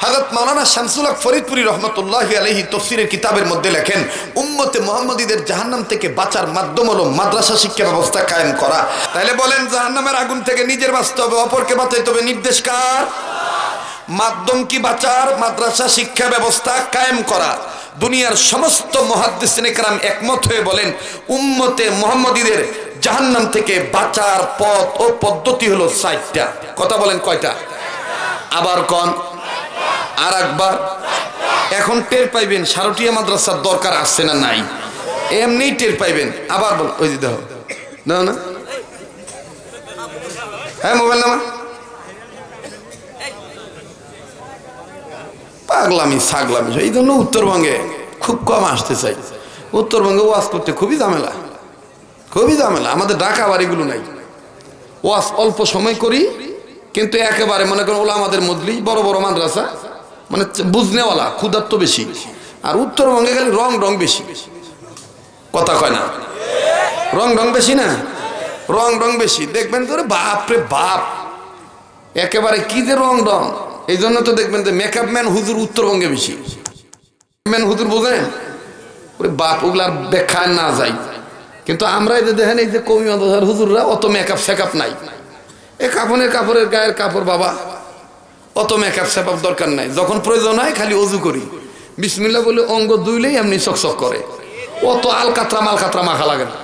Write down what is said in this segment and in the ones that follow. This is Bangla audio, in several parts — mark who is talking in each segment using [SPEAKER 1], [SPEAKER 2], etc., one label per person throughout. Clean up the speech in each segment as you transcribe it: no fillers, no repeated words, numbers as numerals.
[SPEAKER 1] হযরত মাওলানা শামসুল হক ফরিদপুরি রহমতুল্লাহি আলাইহি তাফসীরের কিতাবের মধ্যে লেখেন, উম্মতে মুহাম্মাদীদের জাহান্নাম থেকে বাঁচার মাধ্যম হলো মাদ্রাসা শিক্ষা ব্যবস্থা কায়েম করা। তাহলে বলেন, জাহান্নামের আগুন থেকে নিজের বাঁচতে হবে, অপরকে বাঁচাইতে হবে, নির্দেশ কার? মাধ্যম কি বাঁচার? মাদ্রাসা শিক্ষা ব্যবস্থা কায়েম করা। দুনিয়ার সমস্ত মুহাদ্দিসিনে কেরাম একমত হয়ে বলেন, উম্মতে মুহাম্মাদীদের জাহান্নাম থেকে বাঁচার পথ ও পদ্ধতি হলো 4টা। কথা বলেন, কয়টা? আবার কোন? আর একবার। এখন টের পাইবেন সারটিয়া মাদ্রাসার দরকার আসছে না নাই, এমনি টের পাইবেন। আবার বল, ওই যে দেখো দাও না, হ্যাঁ মোবাইল নামা। পাগলামি ছাগলামি, এই জন্য উত্তরবঙ্গে খুব কম আসতে চাই। উত্তরবঙ্গে ওয়াজ করতে খুবই ঝামেলা, খুবই ঝামেলা। আমাদের ঢাকা বাড়িগুলো নাই, ওয়াজ অল্প সময় করি, কিন্তু একেবারে মনে করেন ওলা আমাদের মজলি বড় বড় মাদ্রাসা, মানে বুঝনেওয়ালা ক্ষুধার্ত বেশি। আর উত্তরবঙ্গে খালি রং রং বেশি। কথা কয় না? রং রং বেশি না? রং রং বেশি। দেখবেন তো বাপ রে বাপ, একেবারে কি যে রং রং। এই জন্য তো দেখবেন যে মেকআপ ম্যান হুজুর উত্তরবঙ্গে বেশি। ম্যান হুজুর বোঝেন? ওরে বাপ, ওগুলার ব্যাখ্যায় না যাই। কিন্তু আমরা এই যে দেখেন, এই যে কমি মাদ্রাসার হুজুররা অত মেকআপ শেকআপ নাই। এই কাপড়ের গায়ের কাপড় বাবা, অত মেকআপ সেকআপ দরকার নাই। যখন প্রয়োজন হয় খালি অজু করি, বিসমিল্লাহ বলে অঙ্গ ধুইলেই এমনি চকচক করে। অত আলকাতরা মালকাতরা মাখা লাগে না।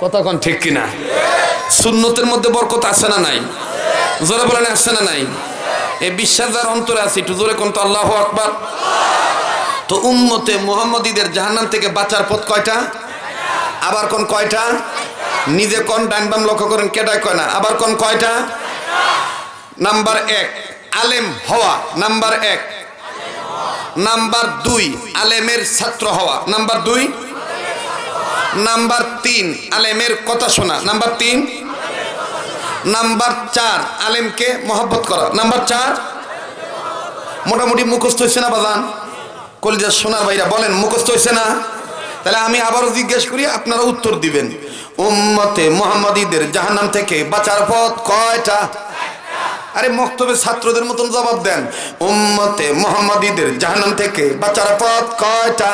[SPEAKER 1] কথা কোন ঠিক কিনা? সুন্নতের মধ্যে বরকত আছে না নাই? জোরে বলেন, আছে না নাই? এই বিশ্বাস যার অন্তরে আছে একটু জোরে কোন তো আল্লাহু আকবার। তো উম্মতে মুহাম্মাদীদের জাহান্নাম থেকে বাঁচার পথ কয়টা? আবার কোন কয়টা? নিজে কোন, ডান বাম লক্ষ্য করেন, কেটায় কয় না। আবার কোন কয়টা? নাম্বার 1 আলেম হওয়া, নাম্বার 1। নাম্বার 2 আলেমের ছাত্র হওয়া, নাম্বার 2। নাম্বার 3 আলেমের কথা শোনা, নাম্বার 3। নাম্বার 4 আলেমকে মহব্বত করা, নাম্বার 4। মোটামুটি মুখস্থ হয়েছে না বাজান? কলিজার সোনার ভাইরা বলেন, মুখস্থ হয়েছে না? তাহলে আমি আবারও জিজ্ঞেস করি, আপনারা উত্তর দিবেন। উম্মতে মুহাম্মাদীদের জাহান্নাম থেকে বাঁচার পথ কয়টা? আরে মক্তবে ছাত্রদের মতন জবাব দেন। উম্মতে মুহাম্মাদীদের জাহান্নাম থেকে বাঁচার পথ কয়টা?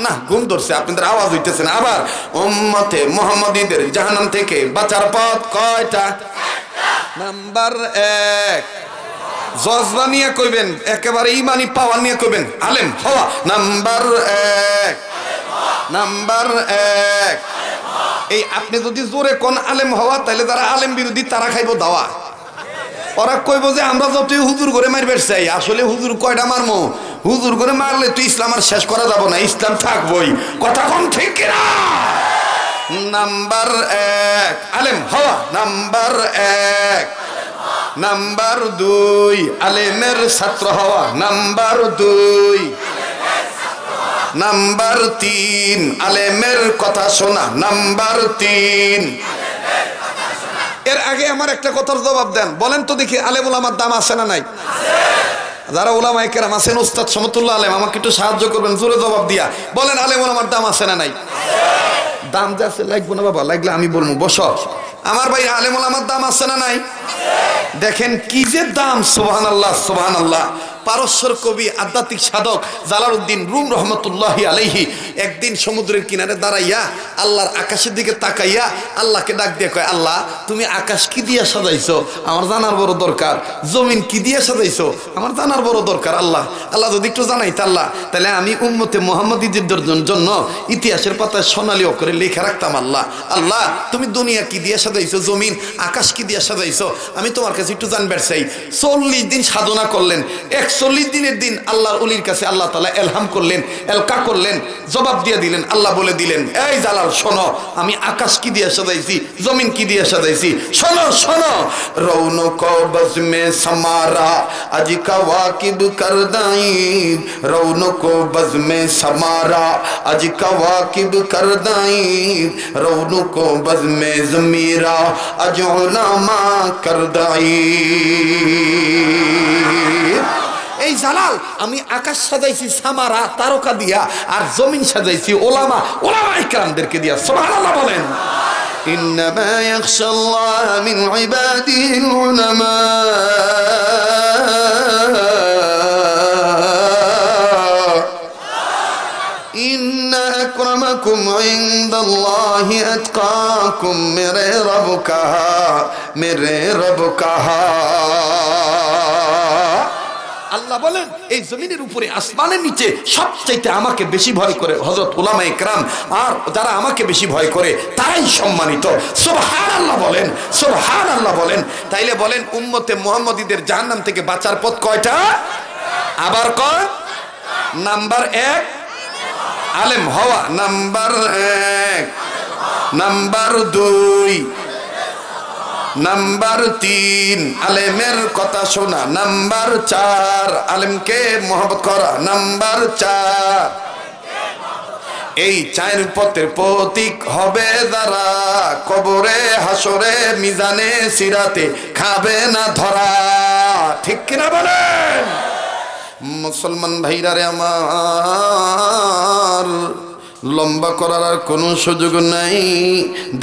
[SPEAKER 1] না, ঘুম ধরছে, আপনাদের আওয়াজ হইতেছে না। আবার, উম্মতে মুহাম্মাদীদের জাহান্নাম থেকে বাঁচার পথ কয়টা? নাম্বার 1 জজবা নিয়ে কইবেন, একেবারে ইমানি পাওয়ার নিয়ে কইবেন, আলেম হওয়া। Number 1, number 1। এই আপনি যদি জোরে কোন আলেম হওয়া, তাহলে যারা আলেম বিরোধী তারা খাইব দাওয়া। ওরা কইব যে আমরা যতই হুজুর করে মারবে চাই, আসলে হুজুর কয়টা মারমো? হুজুর করে মারলে তো ইসলাম আর শেষ করা যাব না, ইসলাম থাকবই। কথা কোন ঠিক কিনা? নাম্বার 1 আলেম হওয়া, নাম্বার 1। নাম্বার 2 আলেমের ছাত্র হওয়া, নাম্বার 2। নাম্বার 3 আলেমের কথা শোনা, নাম্বার 3। এর আগে আমার একটা কথার জবাব দেন, বলেন তো দেখি, আলেম ওলামার দাম আছে না নাই? যারা ওলামায়ে কেরাম আছেন, উস্তাদ শমতুল্লাহ আলেম, আমাকে একটু সাহায্য করবেন, জোরে জবাব দিয়া বলেন, আলেম ওলামার দাম আছে না নাই? দাম যে আছে, লাগবো না বাবা, লাগলে আমি বলবো। বসো আমার ভাই, আলেম ওলামার দাম আছে না নাই? দেখেন কি যে দাম, সুবহানাল্লাহ সুবহানাল্লাহ। পারস্যর কবি আধ্যাত্মিক সাধক জালালউদ্দিন রুম রহমতুল্লাহি আলাইহি একদিন সমুদ্রের কিনারে দাঁড়াইয়া আল্লাহর আকাশের দিকে তাকাইয়া আল্লাহকে ডাক দিয়ে কয়, আল্লাহ তুমি আকাশ কি দিয়ে সাজাইছো আমার জানার বড় দরকার, জমিন কি দিয়ে সাজাইছো আমার জানার বড় দরকার। আল্লাহ আল্লাহ যদি একটু জানাইতে আল্লাহ, তাহলে আমি উম্মতে মুহাম্মাদীদের জন্য ইতিহাসের পাতায় সোনালী অক্ষরে লেখা রাখতাম। আল্লাহ আল্লাহ তুমি দুনিয়া কি দিয়ে সাজাইছো, জমিন আকাশ কি দিয়ে সাজাইছো, আমি তোমার কাছে একটু জানবার চাই। 40 দিন সাধনা করলেন। 41 দিনের দিন আল্লাহর ওলির কাছে আল্লাহ তাআলা এলহাম করলেন, এলকা করলেন, জবাব দিয়ে দিলেন। আল্লাহ বলে দিলেন, এই জালাল শোনো, আমি আকাশ কি দিয়ে সাজাইছি, জমিন কি দিয়ে সাজাইছি, শোনো শোনো। রৌনক বজমে সামারা আজ কাওয়াকিব করদাইব, রৌনক বজমে সামারা আজ কাওয়াকিব করদাইব, রৌনক বজমে জমিরা আজ উলামা করদাইব। এই জালাল, আমি আকাশ সাজাইছি সামারা তারকা দিয়া, আর জমিন সাজাইছি ওলামা ওলামায়ে কেরামদেরকে দিয়া। সুবহানাল্লাহ বলেন। ইন্নামা ইয়াখশাল্লাহ মিন ইবাদিহিল উলামা। इन्नकुम इंदल्लाहि अत्काकुम मेरे रब कहा আল্লাহ বলেন এই জমিনের উপরে আসমানের নিচে সবচাইতে আমাকে বেশি ভয় করে হযরত উলামায়ে কেরাম আর যারা আমাকে বেশি ভয় করে তারাই সম্মানিত সুবহানাল্লাহ বলেন সুবহানাল্লাহ বলেন তাইলে বলেন উম্মতে মুহাম্মাদীদের জাহান্নাম থেকে বাঁচার পথ কয়টা আবার কয় নাম্বার 1 আলেম হওয়া নাম্বার 1 নাম্বার 2 নাম্বার 3 আলেমের কথা শোনা নাম্বার 4 আলেমকে মহব্বত করা নাম্বার 4 এই চার পথের প্রতীক হবে যারা কবরে হাসরে মিজানে সিরাতে খাবে না ধরা ঠিক কিনা বলেন মুসলমান ভাইরা রে আমার লম্বা করার আর কোনো সুযোগ নাই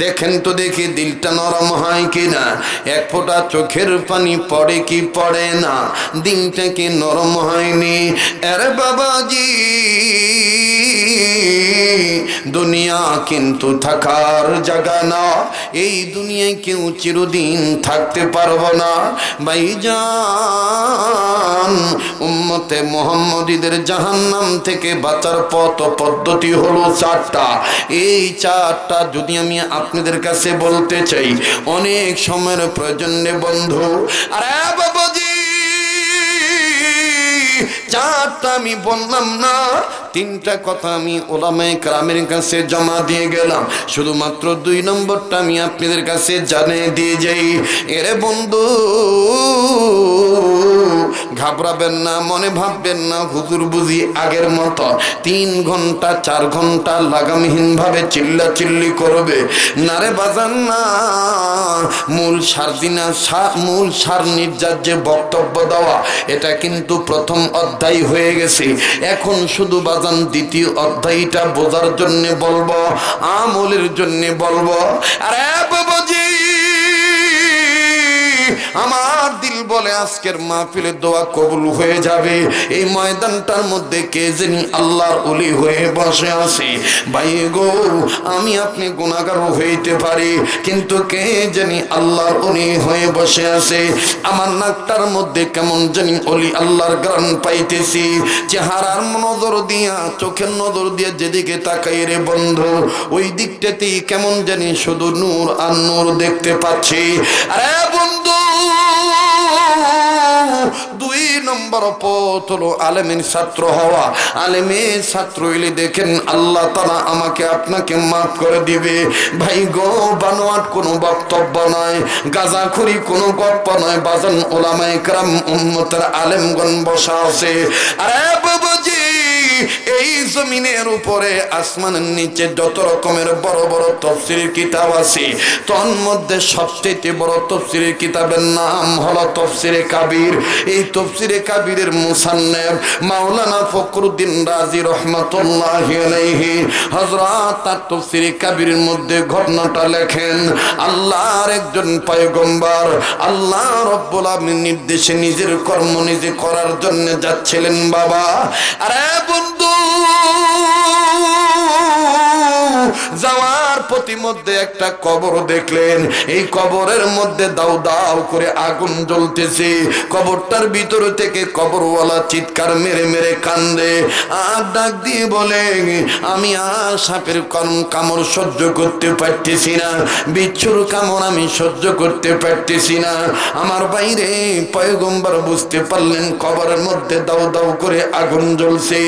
[SPEAKER 1] দেখেন তো দেখি দিলটা নরম হয় কিনা এক ফোঁটা চোখের পানি পড়ে কি পড়ে না দিনটা কি নরম হয়নি আরে বাবাজি দুনিয়া কিন্তু থাকার জায়গা না এই দুনিয়ায় কেউ চিরদিন থাকতে পারবো না ভাইজান উম্মতে মুহাম্মাদীদের জাহান্নাম থেকে বাঁচার পথ পদ্ধতি হলো 4টা এই 4টা যদি আমি আপনাদের কাছে বলতে চাই অনেক সময়ের প্রয়োজন নেই বন্ধু আরে বাবাজি 4টা আমি বললাম না 3টা কথা আমি উলামায়ে কেরামের কাছে জমা দিয়ে গেলাম শুধুমাত্র 2 নম্বরটা আমি আপনাদের কাছে জানিয়ে দিয়ে যাই এরে বন্ধু ঘাবড়াবেন না মনে ভাববেন না হুজুর বুঝি আগের মতো 3 ঘন্টা 4 ঘন্টা লাগামহীন ভাবে চিল্লাচিল্লি করবে না রে বাজান না মূল সার নির্যাস যে বক্তব্য দেওয়া এটা কিন্তু প্রথম অধ্যায় হয়ে গেছে এখন শুধু বাজান দ্বিতীয় অধ্যায়টা বোঝার জন্য বলবো আমলের জন্য বলবো আরে বাবাজি আমার দিল বলে আজকের মাহফিলে দোয়া কবুল হয়ে যাবে এই ময়দানটার মধ্যে কে জানি আল্লাহর ওলি হয়ে বসে আছে ভাই গো আমি আপনি গুনাহগার হইতে পারি কিন্তু কে জানি আল্লাহর ওলি হয়ে বসে আছে আমার নাকটার মধ্যে কেমন জানি ওলি আল্লাহর গান পাইতেছি চেহারার নজর দিয়া চোখের নজর দিয়া যেদিকে তাকাই রে বন্ধু ওই দিকটাতেই কেমন জানি শুধু নূর আর নূর দেখতে পাচ্ছি আরে বন্ধু 2 নম্বর পথ হলো আলেমের ছাত্র হওয়া আলেমের ছাত্র হইলে দেখেন আল্লাহ তাআলা আমাকে আপনাকে মাফ করে দিবে ভাই গো বানোয়াট কোনো বক্তব্য নয় গাঁজাখুরি কোনো গল্প নয় বাজান উলামায়ে কেরাম উম্মতের আলেমগণ বসা আছে আরে বাবাজি এই জমিনের উপরে আসমানের নিচে যত রকমের বড় বড় তাফসীরের কিতাব আছে তার মধ্যে সবচেয়ে বড় তাফসীরের কিতাবের নাম হলো তাফসীরে কাবীর এই তাফসীরে কাবীরের মুসান্নিফ মাওলানা ফখরুদ্দীন রাজি রাহমাতুল্লাহি আলাইহি হযরত তার তাফসীরে কাবীরের মধ্যে ঘটনাটা লেখেন আল্লাহর একজন পয়গম্বর আল্লাহ রাব্বুল আলামিন নির্দেশে নিজের কর্ম নিজে করার জন্য যাচ্ছিলেন বাবা আরে বন্ধু যাওয়ার প্রতিমধ্যে একটা কবর দেখলেন এই কবরের মধ্যে দাউ দাউ করে আগুন জ্বলতেছে কবরটার ভিতর থেকে কবরওয়ালা চিৎকার মেরে মেরে কান্দে আর ডাক দিয়ে বলে আমি আর সাপের কামড় সহ্য করতে পারতেছি না বিচ্ছুর কামড় আমি সহ্য করতে পারতেছি না আমার বাইরে পয়গম্বর বুঝতে পারলেন কবরের মধ্যে দাউ দাউ করে আগুন জ্বলছে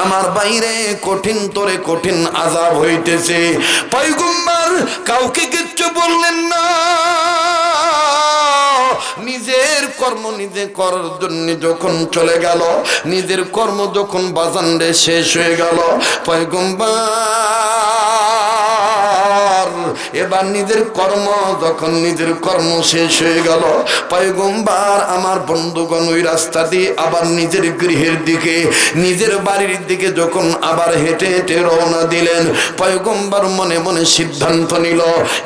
[SPEAKER 1] আমার বাইরে কঠিন তোরে কঠিন আযাব হইতেছে পয়গম্বর কাউকে কিচ্ছু বললেন না নিজের কর্ম নিজে করার জন্য যখন চলে গেল নিজের কর্ম যখন বাজানরে শেষ হয়ে গেল পয়গম্বর এবার নিজের কর্ম যখন নিজের কর্ম শেষ হয়ে গেল, পয়গম্বর আমার বন্ধুগণ ওই রাস্তা দিয়ে আবার নিজের গৃহের দিকে, নিজের বাড়ির দিকে যখন আবার হেঁটে হেঁটে রওনা দিলেন, পয়গম্বর মনে মনে সিদ্ধান্ত নিল,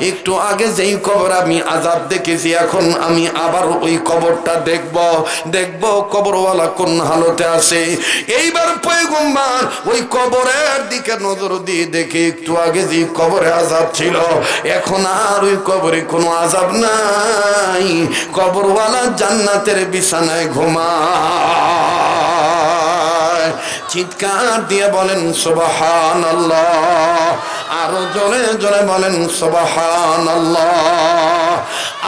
[SPEAKER 1] একটু আগে যেই কবর আমি আযাব দেখেছি, এখন আমি আবার ওই কবরটা দেখব কবরওয়ালা কোন হালতে আছে। এইবার পয়গম্বর ওই কবরের দিকে নজর দিয়ে দেখে একটু আগে যে কবরে আযাব ছিল, এখন আর ওই কবরে কোনো আযাব নাই, কবরওয়ালা জান্নাতের বিছানায় ঘুমায়। চিৎকার দিয়ে বলেন সুবহানাল্লাহ, আরো জোরে জোরে বলেন সুবহানাল্লাহ।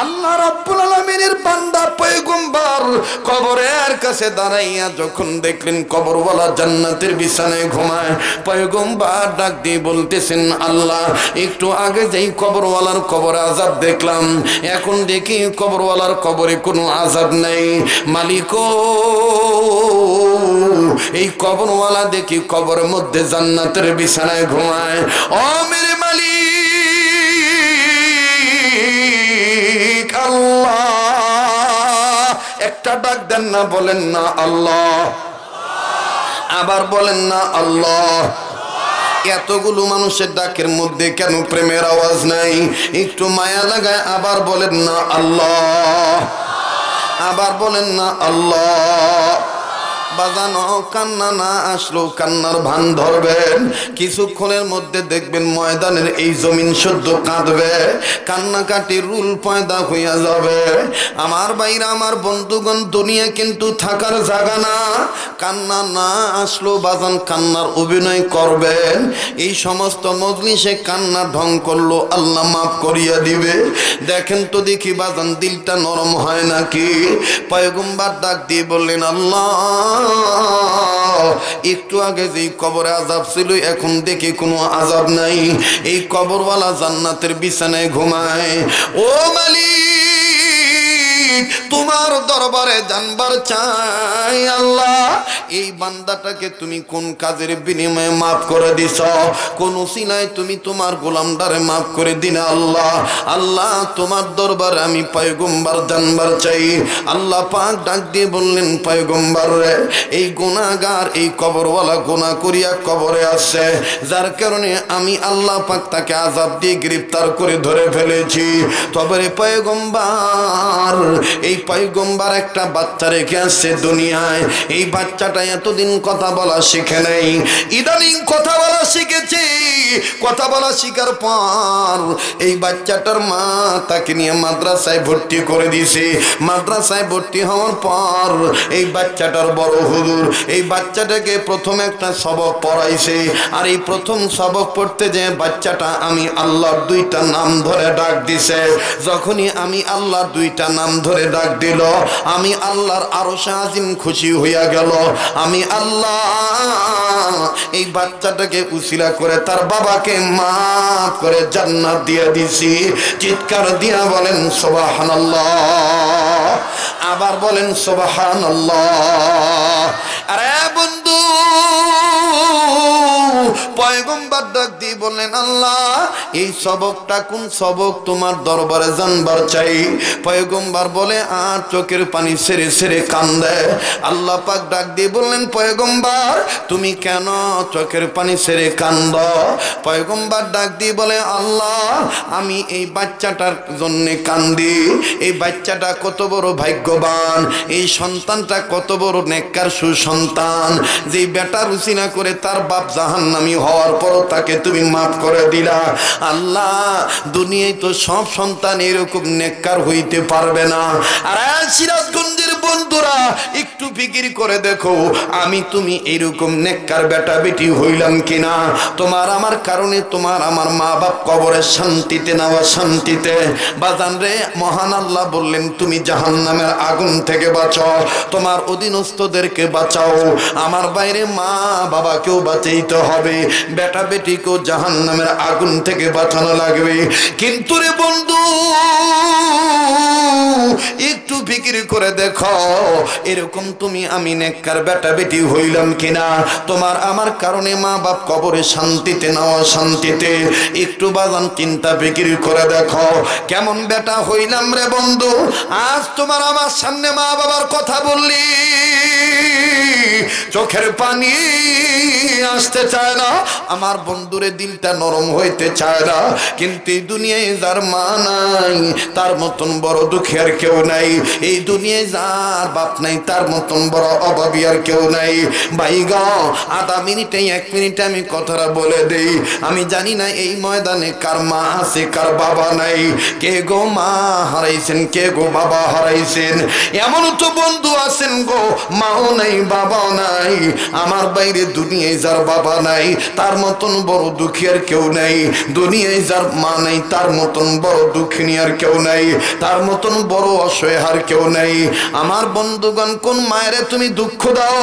[SPEAKER 1] আল্লাহ রাব্বুল আলামিনের বান্দা পয়গম্বর কবরের কাছে দাঁড়াইয়া যখন দেখলেন কবরওয়ালা জান্নাতের বিছানায় ঘুমায়, পয়গম্বর ডাক দিয়ে বলতেছেন, আল্লাহ একটু আগে যেই কবরওয়ালার কবরে আযাব দেখলাম, এখন দেখি কবরওয়ালার কবরে কোনো আযাব নেই। মালিক এই কবরওয়ালা দেখি কবরের মধ্যে জান্নাতের বিছানায় ঘুমায়। ও মেরে মালিক আল্লাহ, একটা ডাক দেন না, বলেন না আল্লাহ, আবার বলেন না আল্লাহ। এতগুলো মানুষের ডাকের মধ্যে কেন প্রেমের আওয়াজ নাই? একটু মায়া লাগায় আবার বলেন না আল্লাহ, আবার বলেন না আল্লাহ। বাজানো কান্না না আসলেও কান্নার ভান ধরবেন, কিছুক্ষণের মধ্যে দেখবেন ময়দানের এই জমিন শুদ্ধ কাঁদবে, কান্নাকাটির রুল পয়দা হইয়া যাবে। আমার ভাইরা, আমার বন্ধুগণ, দুনিয়া কিন্তু থাকার জায়গা না। কান্না না আসলেও বাজান কান্নার অভিনয় করবেন। এই সমস্ত মজলিসে কান্না ঢং করলো আল্লাহ মাফ করিয়া দিবে। দেখেন তো দেখি বাজান দিলটা নরম হয় নাকি? পয়গম্বর ডাক দিয়ে বললেন, আল্লাহ একটু আগে যে কবরে আযাব ছিল, এখন দেখি কোনো আযাব নাই, এই কবরওয়ালা জান্নাতের বিছানায় ঘুমায়। ও মালিক, তোমার দরবারে জানবার চাই আল্লাহ, এই বান্দাটাকে তুমি কোন কাজের বিনিময়ে মাফ করে দিছ, কোন উসিলায় তুমি তোমার গোলামদারে মাফ করে দিলে আল্লাহ। আল্লাহ তোমার দরবারে আমি পয়গম্বর জানবার চাই। আল্লাহ পাক ডাক দিয়ে বললেন, পয়গম্বর রে, এই গুনাহগার, এই কবরওয়ালা গুনাহ করিয়া কবরে আছে, যার কারণে আমি আল্লাহ পাক তাকে আযাব দিয়ে গ্রেফতার করে ধরে ফেলেছি। তবে রে পয়গম্বর, এই পয়গম্বর একটা বাচ্চা রেখে আসছে দুনিয়ায়, এই বাচ্চাটা এতদিন কথা বলা শিখে নাই, ইদানিং কথা বলা শিখেছে। কথা বলা শিখার পর এই বাচ্চাটার মা তাকে নিয়ে মাদ্রাসায় ভর্তি করে দিয়েছে। মাদ্রাসায় ভর্তি হওয়ার পর এই বাচ্চাটার বড় হুজুর এই বাচ্চাটাকে প্রথম একটা সবক পড়াইছে, আর এই প্রথম সবক পড়তে যে বাচ্চাটা আমি আল্লাহর দুইটা নাম ধরে ডাক দিছে। যখনই আমি আল্লাহর দুইটা নাম ধরে ডাক দিল, আমি আল্লাহর আরশ আজিম খুশি হইয়া গেল। আমি আল্লাহ এই বাচ্চাটাকে উসিলা করে তার বাবাকে মাফ করে জান্নাত দিয়ে দিছি। চিৎকার দিয়া বলেন সুবহানাল্লাহ, আবার বলেন সুবহানাল্লাহ। আরে বন্ধু, পয়গম্বর ডাক দিয়ে বললেন, আল্লাহ এই সবকটা কোন সবক তোমার দরবারে জানবার চাই। পয়গম্বর বলে আর চোখের পানি ছেড়ে ছেড়ে কান্দে। আল্লাহ পাক ডাক দিয়ে বললেন, পয়গম্বর তুমি কেন চোখের পানি ছেড়ে কান্দ? পয়গম্বর ডাক দিয়ে বলে, আল্লাহ আমি এই বাচ্চাটার জন্য কান্দি। এই বাচ্চাটা কত বড় ভাগ্যবান, এই সন্তানটা কত বড় নেককার সুসন্তান, যে বেটা রুচিনা করে তার বাপ জাহান্নামী হওয়ার পরও তাকে তুমি মাফ করে দিলা। আল্লাহ দুনিয়ায় তো সব সন্তান এরকম নেককার হইতে পারবে না। আর সিরাজগঞ্জের বন্ধুরা একটু ফিকির করে দেখো, আমি তুমি এইরকম নেককার বেটা বেটি হইলাম কিনা? তোমার আমার কারণে তোমার আমার মা বাপ কবরে শান্তিতে নেওয়া শান্তিতে। বাজান রে, মহান আল্লাহ বললেন, তুমি জাহান্নামের আগুন থেকে বাঁচাও, তোমার অধীনস্থদেরকে বাঁচাও। আমার বাইরে মা বাবাকেও বাঁচাইতে হবে, বেটা বেটিকেও জাহান্নামের আগুন থেকে বাঁচানো লাগবে। কিন্তু রে বন্ধু, একটু ফিকির করে দেখো, এরকম তুমি আমি নেককার বেটা বেটি হইলাম কিনা? তোমার আমার কারণে মা বাপ কবরে শান্তিতে না অশান্তিতে? একটু বাজান চিন্তা ফিকির করে দেখো কেমন বেটা হইলাম রে বন্ধু। আজ তোমার আমার সামনে মা বাবার কথা বললি, চোখের পানি আসতে চায় না আমার বন্ধুরে, দিলটা নরম হইতে চায় না। কিন্তু এই দুনিয়ায় যার মা নাই তার মতন বড় দুঃখী আর কেউ নাই। এই দুনিয়ায় যার বাপ নাই তার মতন বড় অভাবী আর কেউ নাই। ভাই গো, আধা মিনিটে 1 মিনিটে আমি কথাটা বলে দেই। আমি জানি না এই ময়দানে কার মা আছে কার বাবা নাই। কে গো মা হারাইছেন, কে গো বাবা হারাইছেন? এমন তো বন্ধু আছেন গো মাও নাই বাবাও নাই। আমার বাইরে দুনিয়ায় যার বাবা নাই তার মতন বড় দুঃখী আর কেউ নাই। দুনিয়ায় যার মা নাই তার মতন বড় দুঃখিনী আর কেউ নাই, তার মতন বড় অসহায় আর কেউ নাই। আমার বন্ধুগণ, কোন মায়েরে তুমি দুঃখ দাও,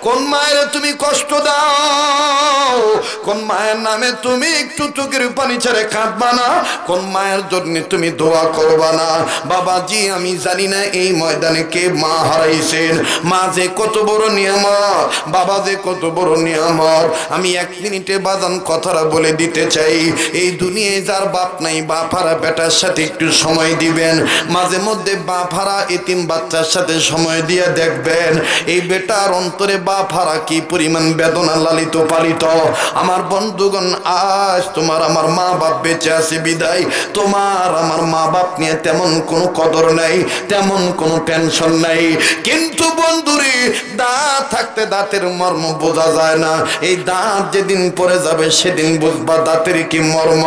[SPEAKER 1] কোন মায়েরে তুমি কষ্ট দাও, কোন মায়ের নামে তুমি একটু চোখের পানি ছেড়ে কাঁদবা না, কোন মায়ের জন্য তুমি দোয়া করবা না? বাবাজি, আমি জানি না এই ময়দানে কে মা হারাইছেন। মা যে কত বড় নিয়ামত, বাবা যে কত বড় নিয়ামত। আমি 1 মিনিটে বাজান কথাটা বলে দিতে চাই। এই দুনিয়ায় যার বাপ নাই, বাপ হারা বেটার সাথে একটু সময় দিবেন। মাঝে মধ্যে বাপ হারা এতিম বাচ্চার সাথে সময় দিয়ে দেখবেন এই বেটার অন্তরে বাপ হারা কি পরিমাণ বেদনা লালিত পালিত। আমার বন্ধুগণ, আজ তোমার আমার মা বাপ বেঁচে আছে বিদায় তোমার আমার মা বাপ নিয়ে তেমন কোনো কদর নাই, তেমন কোনো টেনশন নাই। কিন্তু বন্ধুরে, দাঁত থাকতে দাঁতের মর্ম বোঝা যায় না। এই দাঁত যেদিন পরে যাবে সেদিন বুঝবা দাঁতের কি মর্ম।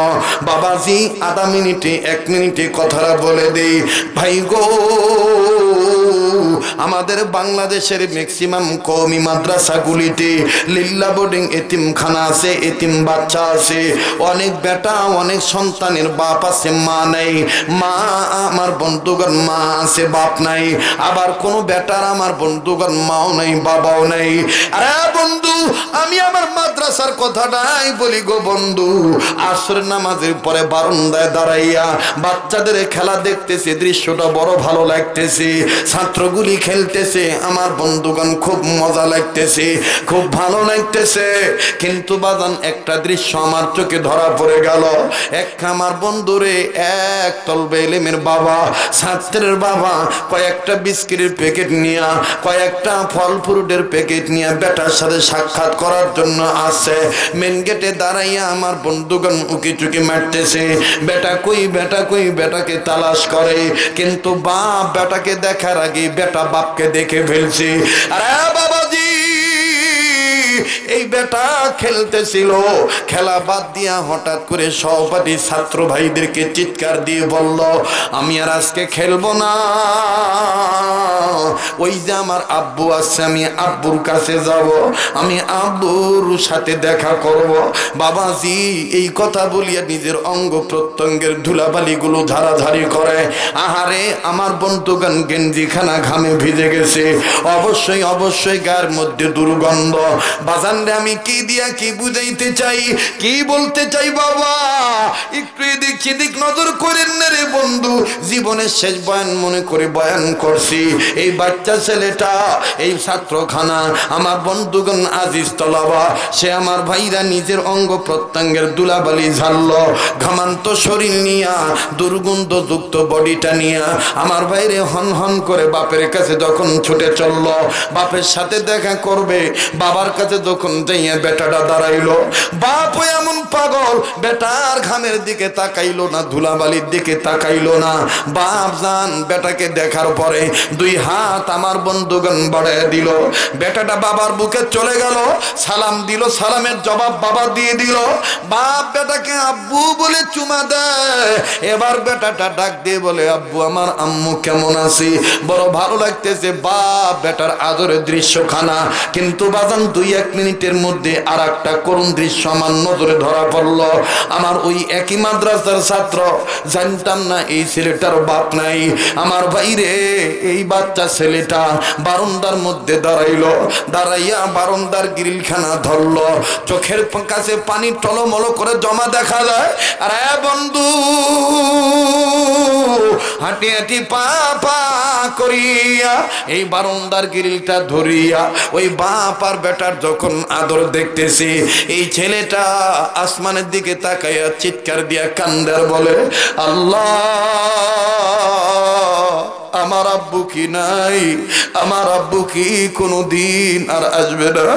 [SPEAKER 1] বাবাজি, আধা মিনিটে 1 মিনিটে কথাটা বলে দেই। ভাই গো, আমাদের বাংলাদেশের ম্যাক্সিমাম কওমি মাদ্রাসাগুলিতে লিল্লা বোর্ডিং এতিমখানা আছে, এতিম বাচ্চা আছে। অনেক বেটা অনেক সন্তানের বাপ আছে, মা নাই। মা আমার বন্ধুগণ মা আছে, বাপ নাই। আবার কোন বেটার আমার বন্ধুগণ মাও নাই, বাবাও নাই। আরে বন্ধু, আমি আমার মাদ্রাসার কথাটাই বলি গো বন্ধু। আসরের নামাজের পরে বারান্দায় দাঁড়াইয়া বাচ্চাদের খেলা দেখতেছে, দৃশ্যটা বড় ভালো লাগতেছে। ছাত্রগুলি খেলতেছে, আমার বন্ধুগণ খুব মজা লাগতেছে, খুব ভালো লাগতেছে। কিন্তু বাজান, একটা দৃশ্য আমার চোখে ধরা পড়ে গেল। আমার বন্ধুরে এক তলবে এলেমের বাবা, ছাত্রের বাবা, কয়েকটা বিস্কিটের প্যাকেট নিয়ে, কয়েকটা ফল ফ্রুটের প্যাকেট নিয়ে বেটার সাথে সাক্ষাৎ করার জন্য আসে। মেন গেটে দাঁড়াইয়া আমার বন্ধুগণ উকি চুকি মারতেছে, বেটা কই, বেটা কই, বেটাকে তালাশ করে। কিন্তু বাপ বেটাকে দেখার আগে বেটা বাপকে দেখে ফেলছে। আরে বাবাজি, এই বেটা খেলতেছিল, খেলা বাদ দিয়া হঠাৎ করে সহপাঠী ছাত্র ভাইদেরকে চিৎকার দিয়ে বলল, আমি আর আজকে খেলবো না। ওই যে আমার আব্বু আছে, আমি আব্বুর কাছে যাব, আমি আব্বুর সাথে দেখা করব। বাবাজি, এই কথা বলিয়া নিজের অঙ্গ প্রত্যঙ্গের ধুলাবালিগুলো ঝাড়াঝাড়ি করে। আহারে আমার বন্ধুগণ, গেঞ্জিখানা ঘামে ভিজে গেছে। অবশ্যই অবশ্যই গায়ের মধ্যে দুর্গন্ধ। বাজান রে, আমি কি দিয়া কি বুঝাইতে চাই, কি বলতে চাই বাবা, একটু এদিক সেদিক নজর করেন না রে বন্ধু। জীবনের শেষ বয়ান মনে করে বয়ান করছি। এই বাচ্চা ছেলেটা এই ছাত্রখানা আমার বন্ধুগণ আজিজ তলাবা, সে আমার ভাইরা নিজের অঙ্গ প্রত্যঙ্গের দুলাবালি ঝাড়ল, ঘামান্ত শরীর নিয়া, দুর্গন্ধ যুক্ত বডিটা নিয়া আমার ভাইরে হন হন করে বাপের কাছে যখন ছুটে চলল, বাপের সাথে দেখা করবে। বাবার কাছে যখন যাইয়া বেটাটা দাঁড়াইলো, বাপ এমন পাগল, বেটার ঘামের দিকে তাকাইলো না, ধুলাবালির দিকে তাকাইলো না। বাপ জান বেটাকে দেখার পরে 2 হাত আমার বন্ধুগণ বাড়ায় দিল। বেটাটা বাবার বুকে চলে গেল, সালাম দিল, সালামের জবাব বাবা দিয়ে দিল। বাপ বেটাকে আব্বু বলে চুমা দেয়। এবার বেটাটা ডাক দিয়ে বলে, আব্বু, আমার আম্মু কেমন আছে? বড় ভালো লাগতেছে। বাপ বেটার আদরের দৃশ্যখানা। কিন্তু বাজান 2-1 মিনিটের মধ্যে আর একটা করুণ দৃশ্য আমার নজরে ধরা পড়ল। আমার ওই একই মাদ্রাসার ছাত্র, জানতাম না এই ছেলেটার বাপ নাই। আমার ভাইরে, এই বাচ্চা ছেলেটা বারান্দার মধ্যে দাঁড়াইলো, দাঁড়াইয়া বারান্দার গ্রিলখানা ধরলো, চোখের কাছে পানি টলমল করে জমা দেখা যায়। আরে বন্ধু, হাঁটি হাঁটি পা পা করিয়া এই বারান্দার গ্রিলটা ধরিয়া ওই বাপ আর বেটার যখন আদর দেখতেছি, এই ছেলেটা আসমানের দিকে তাকাইয়া চিৎকার দিয়া কান্দার বলে, আল্লাহ, আমার আব্বু কি নাই? আমার আব্বু কি কোনোদিন আর আসবে না?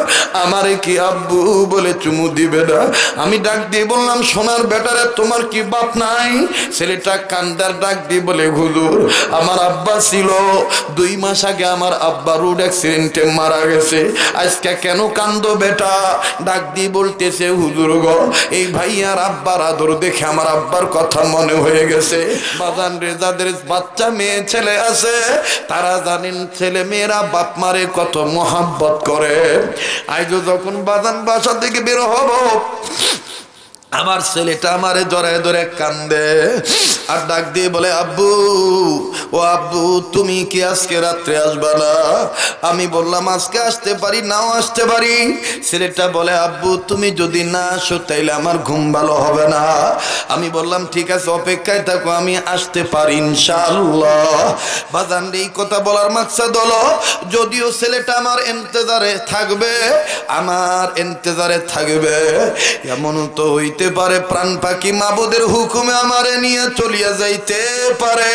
[SPEAKER 1] আমারে কি আব্বু বলে চুমু দিবে না? আমি ডাক দিয়ে বললাম, সোনার বেটারে, তোমার কি বাপ নাই? ছেলেটা কান্দার ডাক দিয়ে বলে, হুজুর, আমার আব্বা ছিল, 2 মাস আগে আমার আব্বা রোড অ্যাক্সিডেন্টে মারা গেছে। আজকে কেন কান্দো বেটা? ডাক দিয়ে বলতেছে, হুজুর গো, এই ভাইয়ার আব্বার আদর দেখে আমার আব্বার কথা মনে হয়ে গেছে। বাজান রে, যাদের বাচ্চা মেয়ে ছেলে আছে তারা জানেন ছেলে মেয়েরা বাপ মারে কত মোহাব্বত করে। আইজো যখন বাজান বাসা থেকে বের হব, আমার ছেলেটা আমারে জড়ায় ধরে কান্দে আর ডাক দিয়ে বলে, আব্বু, ও আব্বু, তুমি কি আজকে রাত্রে আসবা না? আমি বললাম, আজকে আসতে পারি, নাও আসতে পারি। ছেলেটা বলে, আব্বু, তুমি যদি না আসো তাইলে আমার ঘুম ভালো হবে না। আমি বললাম, ঠিক আছে, অপেক্ষায় থাকো, আমি আসতে পারি ইনশাআল্লাহ। বাজান, এই কথা বলার মাকসাদ হলো, যদিও ছেলেটা আমার ইন্তজারে থাকবে, আমার ইন্তজারে থাকবে, এমন তো হইতে পারে প্রাণ পাখি মাবুদের হুকুমে আমারে নিয়ে চলিয়া যাইতে পারে,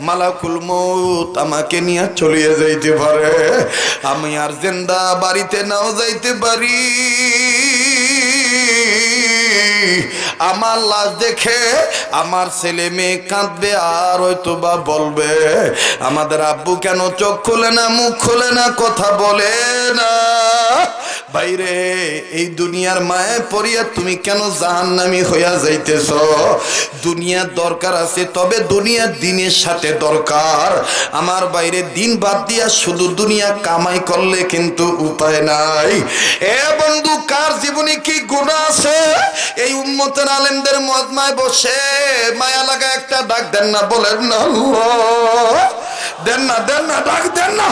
[SPEAKER 1] মালাকুল মউত আমাকে নিয়ে চলিয়া যাইতে পারে, আমি আর জিন্দা বাড়িতে নাও যাইতে পারি। আমার লাশ দেখে আমার ছেলে মেয়ে কাঁদবে আর হয়তো বা বলবে, আমাদের আব্বু কেন চোখ খোলে না, মুখ খোলে না, কথা বলে না। বাইরে, এই দুনিয়ার মায়ে পড়িয়া তুমি কেন জাহান্নামী হইয়া যাইতেছ? দুনিয়ার দরকার আছে, তবে দুনিয়ার দিনের সাথে দরকার। আমার বাইরে, দিন বাদ দিয়া শুধু দুনিয়া কামাই করলে কিন্তু উপায় নাই। এ বন্ধু, কার জীবনে কি গুনাহ আছে? এই উম্মতের আলেমদের মজমায় বসে মায়া লাগা একটা ডাক দেন না, বলেন না আল্লাহ, দেন না, দেন না, ডাক দেন না,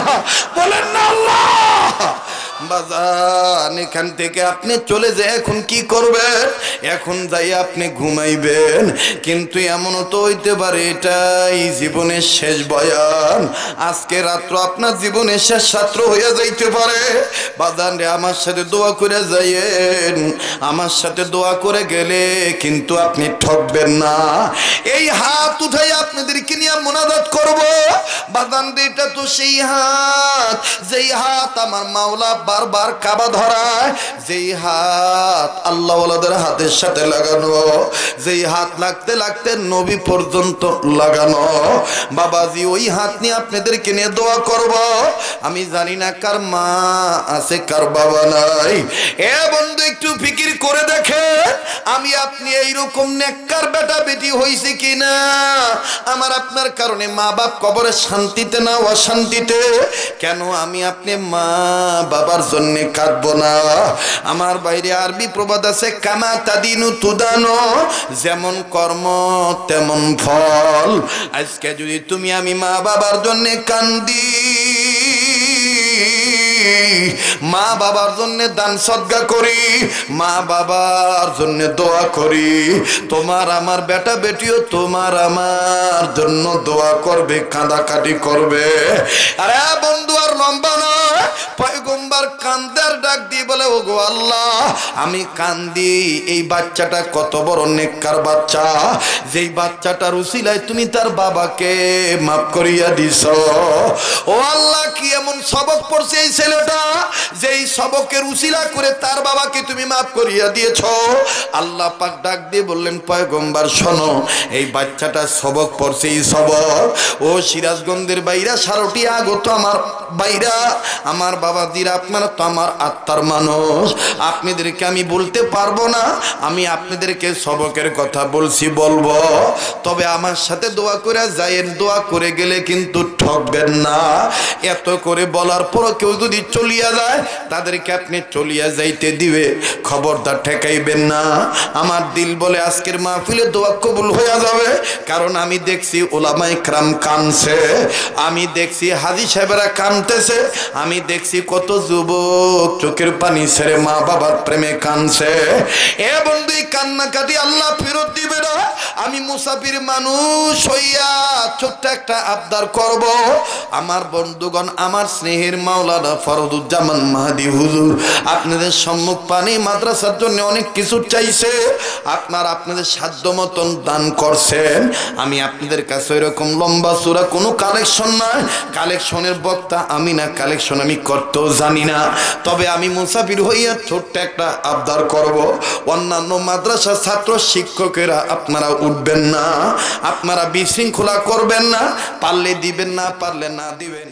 [SPEAKER 1] বলেন না আল্লাহ। বাজান, এখান থেকে আপনি চলে যায় এখন কি করবেন? এখন যাই আপনি ঘুমাইবেন, কিন্তু এমনও তো হইতে পারে এটাই জীবনের শেষ বয়ান। আজকে রাত্র আপনার জীবনের শেষ রাত্র হইয়া যাইতে পারে। বাজান রে, আমার সাথে দোয়া করে যাইয়েন, আমার সাথে দোয়া করে গেলে কিন্তু আপনি ঠকবেন না। এই হাত উঠাই আপনাদেরকে নিয়ে মোনাজাত করব। বাজান রে, এটা তো সেই হাত, যেই হাত আমার মাওলা বারবার কাবা ধরায়, যেই হাত আল্লাহ ওয়ালাদের হাতের সাথে লাগানো, যেই হাত লাগতে লাগতে নবী পর্যন্ত লাগানো। বাবাজি, ওই হাত নিয়ে আপনাদেরকে নিয়ে দোয়া করব। আমি জানি না কার মা আছে, কার বাবা নাই। এ বন্ধু, একটু ফিকির করে দেখে, আমি আপনি এইরকম নেককার বেটা বেটি হইছে কিনা? আমার আপনার কারণে মা বাপ কবরে শান্তিতে না অশান্তিতে। কেন আমি আপনি মা বাবার জন্য কাঁদবো না? আমার বাইরে আরবি প্রবাদ আছে, কামা তাদিনু তুদানো, যেমন কর্ম তেমন ফল। আজকে যদি তুমি আমি মা বাবার জন্য কান্দি, মা বাবার জন্য দান সদকা করি, মা বাবার জন্য দোয়া করি, তোমার আমার বেটা বেটিও তোমার আমার জন্য দোয়া করবে, কাঁদাকাটি করবে। আরে বন্ধু, আর লম্বা নয়, পয়গম্বর কান্দার ডাক দিয়ে বলে, ওগো আল্লাহ, আমি কান্দি, এই বাচ্চাটা কত বড় নেককার বাচ্চা, যেই বাচ্চাটার উসিলায় তুমি তার বাবাকে মাফ করিয়া দিছ। ও আল্লাহ, কি এমন সবক পড়ছে এই ছেলেটা, যেই সবকের উসিলা করে তার বাবাকে তুমি মাফ করিয়া দিয়েছ। আল্লাহ পাক ডাক দিয়ে বললেন, পয়গম্বর শোনো, এই বাচ্চাটা সবক পড়ছে, এই সবক। ও সিরাজগঞ্জের বাইরা, সারটি আগত আমার বাইরা, আমার বাবাজিরা, আপনারা তো আমার আত্মার মানুষ, আপনাদেরকে আমি বলতে পারবো না, আমি আপনাদেরকে সবকের কথা বলছি, বলবো, তবে আমার সাথে দোয়া করে যায়েন, দোয়া করে গেলে কিন্তু ঠকবেন না। এত করে বলার পর কেউ যদি চলিয়া যায়, তাদেরকে আপনি চলিয়া যাইতে দিবে, খবরদার ঠেকাইবেন না। আমার দিল বলে আজকের মাহফিলে দোয়া কবুল হয়ে যাবে, কারণ আমি দেখছি ওলামায়ে কেরাম কানছে, আমি দেখছি হাজী সাহেবেরা কানতেছে, আমি দেখছি কত যুবক চোখের পানি ছেড়ে মা বাবার প্রেমে কানছে। এ বন্ধু, এই কান্নাকাটি আল্লাহ ফেরত দিবে না। আমি মুসাফির মানুষ হইয়া ছোট্ট একটা আবদার করব। আমার বন্ধুগণ, আমার স্নেহের মাওলানা ফরদুজ্জামান মাহাদি হুজুর আপনাদের সম্মুখ পানি মাদ্রাসার জন্য অনেক কিছু চাইছে, আপনাদের সাধ্য মতন দান করছেন। আমি আপনাদের কাছে এরকম লম্বা চূড়া কোনো কালেকশন নয়, কালেকশনের বক্তা আমি না, কালেকশন আমি করতেও জানি না। তবে আমি মুসাফির হইয়া ছোট্ট একটা আবদার করব, অন্যান্য মাদ্রাসা ছাত্র শিক্ষকেরা আপনারা উঠবেন না, আপনারা বিশৃঙ্খলা করবেন না, পারলে দিবেন, না পারলে না দিবেন।